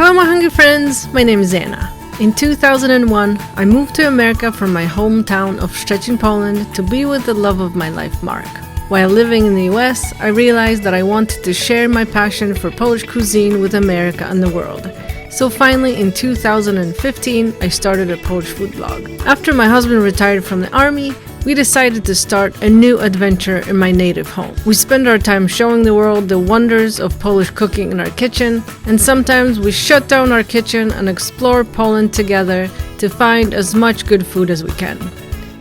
Hello my hungry friends, my name is Anna. In 2001, I moved to America from my hometown of Szczecin, Poland to be with the love of my life, Mark. While living in the US, I realized that I wanted to share my passion for Polish cuisine with America and the world. So finally, in 2015, I started a Polish food blog. After my husband retired from the army, we decided to start a new adventure in my native home. We spend our time showing the world the wonders of Polish cooking in our kitchen, and sometimes we shut down our kitchen and explore Poland together to find as much good food as we can.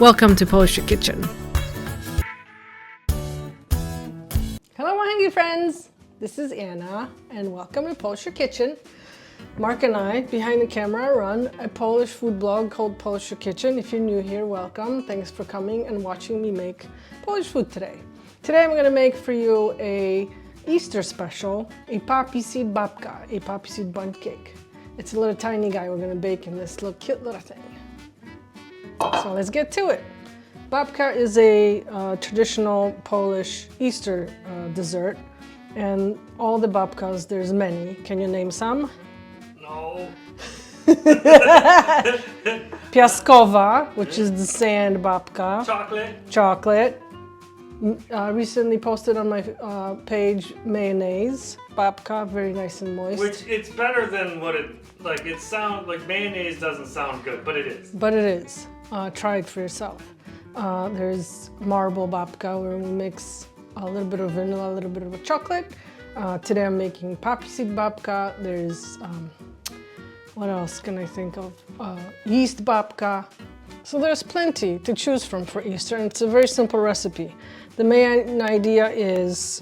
Welcome to Polish Kitchen. Hello my hungry friends, this is Anna and welcome to Polish Kitchen. Mark and I, behind the camera, run a Polish food blog called Polish Kitchen. If you're new here, welcome. Thanks for coming and watching me make Polish food today. Today I'm going to make for you a Easter special, a poppyseed babka, a poppyseed bundt cake. It's a little tiny guy we're going to bake in this little cute little thing. So let's get to it. Babka is a traditional Polish Easter dessert, and all the babkas, there's many. Can you name some? No. Piaskowa, which is the sand babka. Chocolate. Recently posted on my page mayonnaise babka, very nice and moist. Which it's better than what it sounds like. Mayonnaise doesn't sound good, but it is. But it is. Try it for yourself. There's marble babka where we mix a little bit of vanilla, a little bit of chocolate. Today I'm making poppyseed babka. There's what else can I think of? Yeast babka. So there's plenty to choose from for Easter, and it's a very simple recipe. The main idea is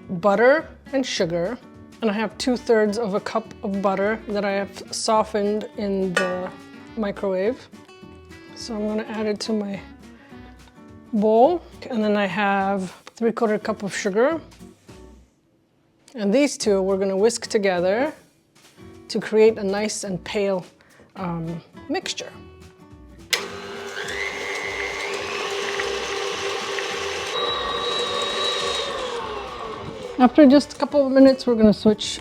butter and sugar, and I have 2/3 of a cup of butter that I have softened in the microwave. So I'm gonna add it to my bowl, and then I have 3/4 cup of sugar. And these two we're gonna whisk together to create a nice and pale mixture. After just a couple of minutes, we're gonna switch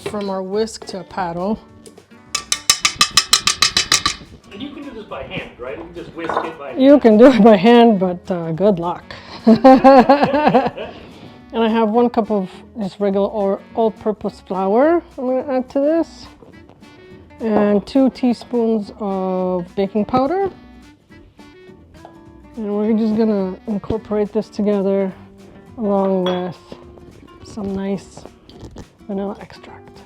from our whisk to a paddle. And you can do this by hand, right? You can just whisk it by hand. You can do it by hand, but good luck. And I have 1 cup of just regular or all-purpose flour I'm going to add to this. And 2 teaspoons of baking powder. And we're just going to incorporate this together along with some nice vanilla extract.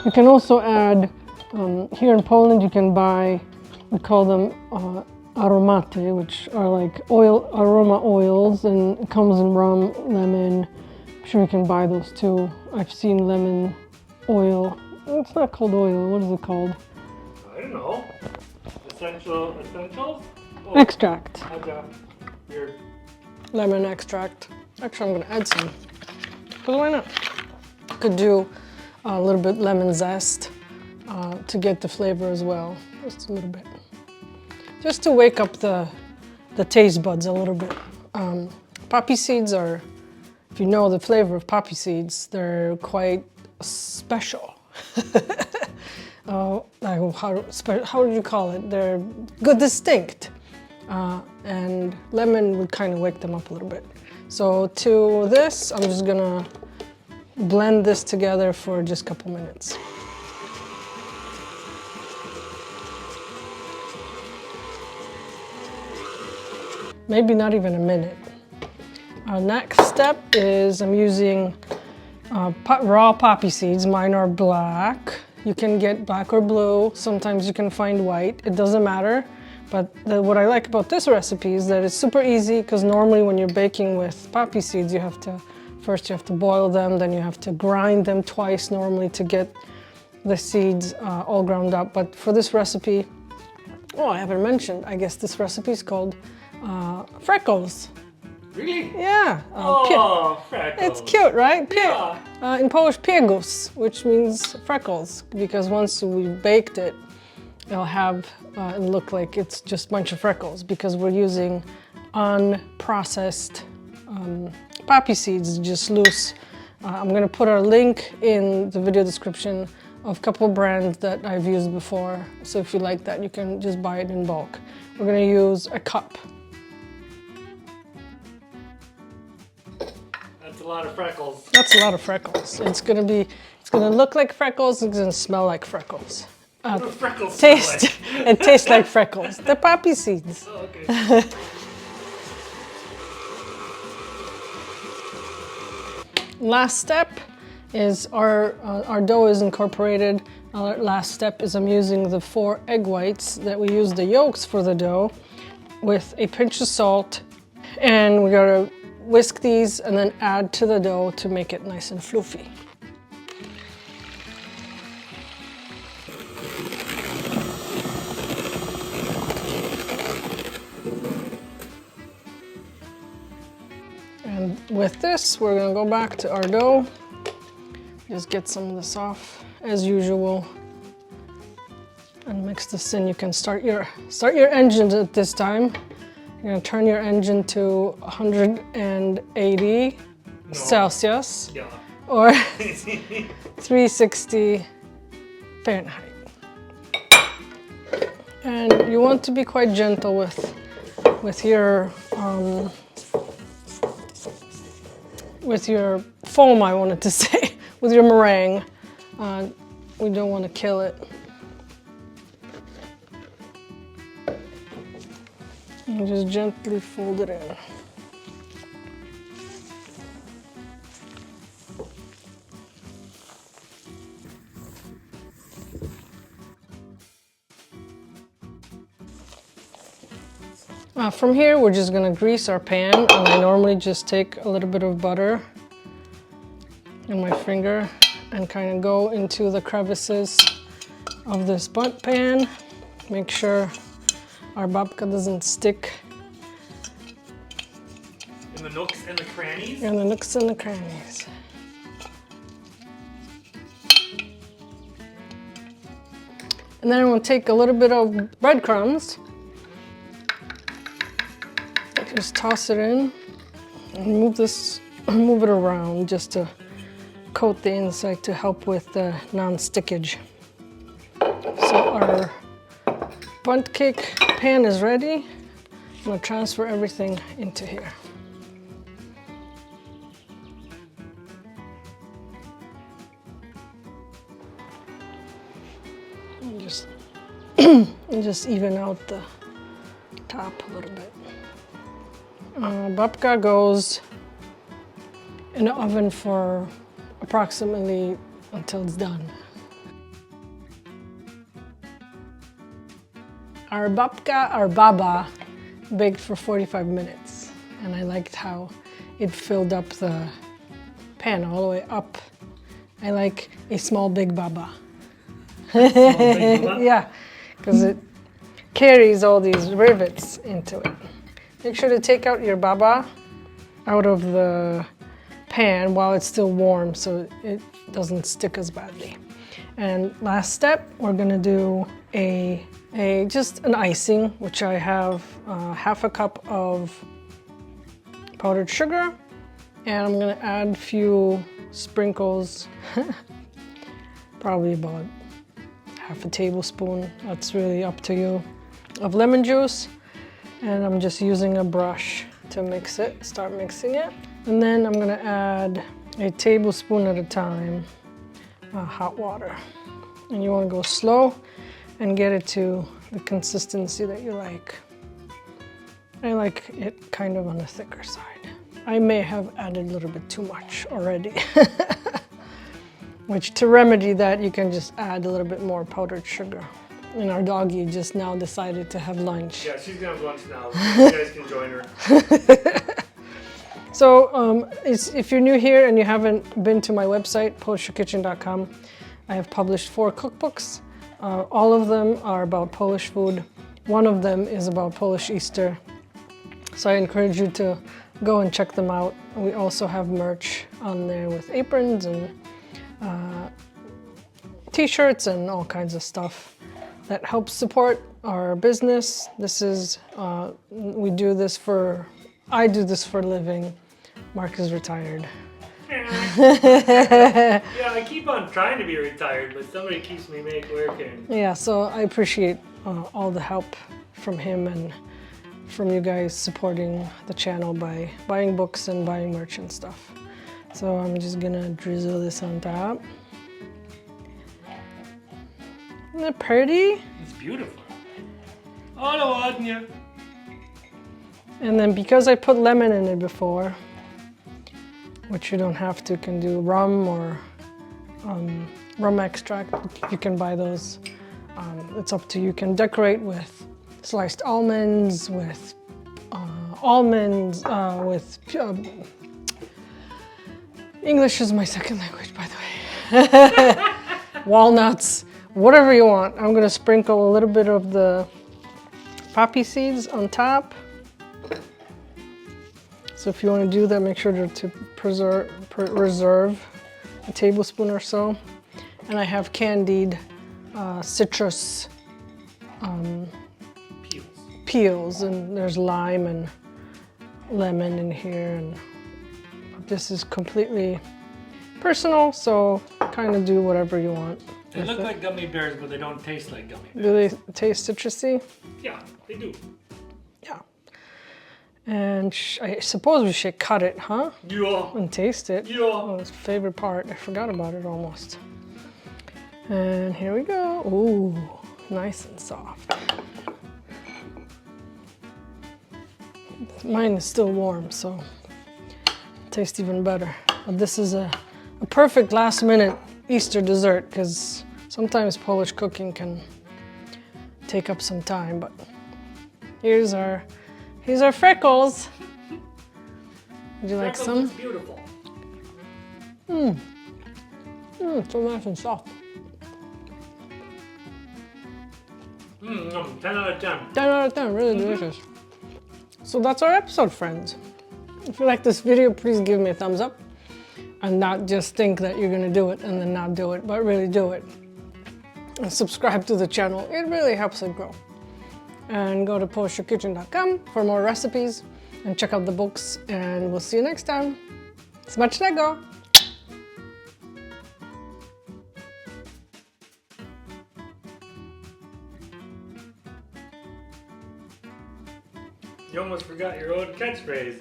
You can also add, here in Poland you can buy, we call them aromaty, which are like aroma oils, and it comes in rum, lemon. I'm sure you can buy those too. I've seen lemon oil. It's not called oil. What is it called? I don't know. Essentials? Oh. Extract. Okay. Here. Lemon extract. Actually, I'm going to add some. Because why not? Could do a little bit lemon zest to get the flavor as well. Just a little bit. Just to wake up the taste buds a little bit. Poppy seeds are, if you know the flavor of poppy seeds, they're quite special. How would you call it? They're good, distinct. And lemon would kind of wake them up a little bit. So to this, I'm just gonna blend this together for just a couple minutes. Maybe not even a minute. Our next step is I'm using raw poppy seeds. Mine are black. You can get black or blue. Sometimes you can find white. It doesn't matter. But what I like about this recipe is that it's super easy, because normally when you're baking with poppy seeds, first you have to boil them, then you have to grind them twice normally to get the seeds all ground up. But for this recipe, I haven't mentioned, I guess this recipe is called freckles. Really? Yeah. Freckles. It's cute, right? Yeah. In Polish, Piegus, which means freckles, because once we baked it, it'll have it look like it's just a bunch of freckles, because we're using unprocessed poppy seeds, just loose I'm gonna put a link in the video description of a couple brands that I've used before. So if you like that, you can just buy it in bulk. We're gonna use a cup. That's a lot of freckles. That's a lot of freckles. It's gonna look like freckles, it's gonna smell like freckles. What do freckles Taste, smell like? it tastes like freckles. The poppy seeds. Oh, okay. Last step is our dough is incorporated. Our last step is I'm using the 4 egg whites that we use the yolks for the dough with a pinch of salt, and we gotta whisk these and then add to the dough to make it nice and fluffy. And with this, we're gonna go back to our dough. Just get some of this off as usual and mix this in. You can start your engine at this time. You're gonna turn your engine to 180 Celsius Yeah. or 360 Fahrenheit. And you want to be quite gentle with your foam, I wanted to say, with your meringue. We don't want to kill it. And just gently fold it in. From here, we're just gonna grease our pan, and I normally just take a little bit of butter in my finger and kind of go into the crevices of this bundt pan. Make sure our babka doesn't stick. In the nooks and the crannies? In the nooks and the crannies. And then we'll take a little bit of breadcrumbs. Just toss it in and move it around just to coat the inside to help with the non-stickage. So our bundt cake pan is ready. I'm gonna transfer everything into here. And just even out the top a little bit. Babka goes in the oven for approximately until it's done. Our baba, baked for 45 minutes, and I liked how it filled up the pan all the way up. I like a small big baba. Small big baba? Yeah, because it carries all these rivets into it. Make sure to take out your baba out of the pan while it's still warm so it doesn't stick as badly. And last step, we're gonna do just an icing, which I have half a cup of powdered sugar, and I'm gonna add a few sprinkles, probably about half a tablespoon, that's really up to you, of lemon juice. And I'm just using a brush to mix it, start mixing it. And then I'm gonna add a tablespoon at a time hot water. And you wanna go slow and get it to the consistency that you like. I like it kind of on the thicker side. I may have added a little bit too much already. Which, to remedy that, you can just add a little bit more powdered sugar. And our doggie just now decided to have lunch. Yeah, she's gonna have lunch now. You guys can join her. So if you're new here and you haven't been to my website, polishyourkitchen.com, I have published 4 cookbooks. All of them are about Polish food. One of them is about Polish Easter. So I encourage you to go and check them out. We also have merch on there with aprons and t-shirts and all kinds of stuff that helps support our business. This is, I do this for a living. Mark is retired. Yeah, I keep on trying to be retired, but somebody keeps me working. Yeah, so I appreciate all the help from him and from you guys supporting the channel by buying books and buying merch and stuff. So I'm just gonna drizzle this on top. Isn't it pretty? It's beautiful. Oh, no, ładnie. And then because I put lemon in it before, which you don't have to, you can do rum or rum extract. You can buy those. It's up to you. You can decorate with sliced almonds, with English is my second language, by the way. Walnuts, whatever you want. I'm gonna sprinkle a little bit of the poppy seeds on top. So if you want to do that, make sure to reserve a tablespoon or so. And I have candied citrus peels, and there's lime and lemon in here, and this is completely personal, so kind of do whatever you want. They look like gummy bears, but they don't taste like gummy bears. Do they taste citrusy? Yeah, they do. Yeah. And I suppose we should cut it, huh? Yeah. And taste it. Yeah. Oh, it's favorite part. I forgot about it almost. And here we go. Ooh, nice and soft. Mine is still warm, so it tastes even better. But this is a perfect last-minute Easter dessert, because sometimes Polish cooking can take up some time. But here's our freckles. Would you like some? Freckles is beautiful. So nice and soft. 10 out of 10. 10 out of 10, really delicious. So that's our episode, friends. If you like this video, please give me a thumbs up. And not just think that you're gonna do it and then not do it, but really do it. And subscribe to the channel, it really helps it grow. And go to polishyourkitchen.com for more recipes and check out the books, and we'll see you next time. Smacznego! You almost forgot your own catchphrase.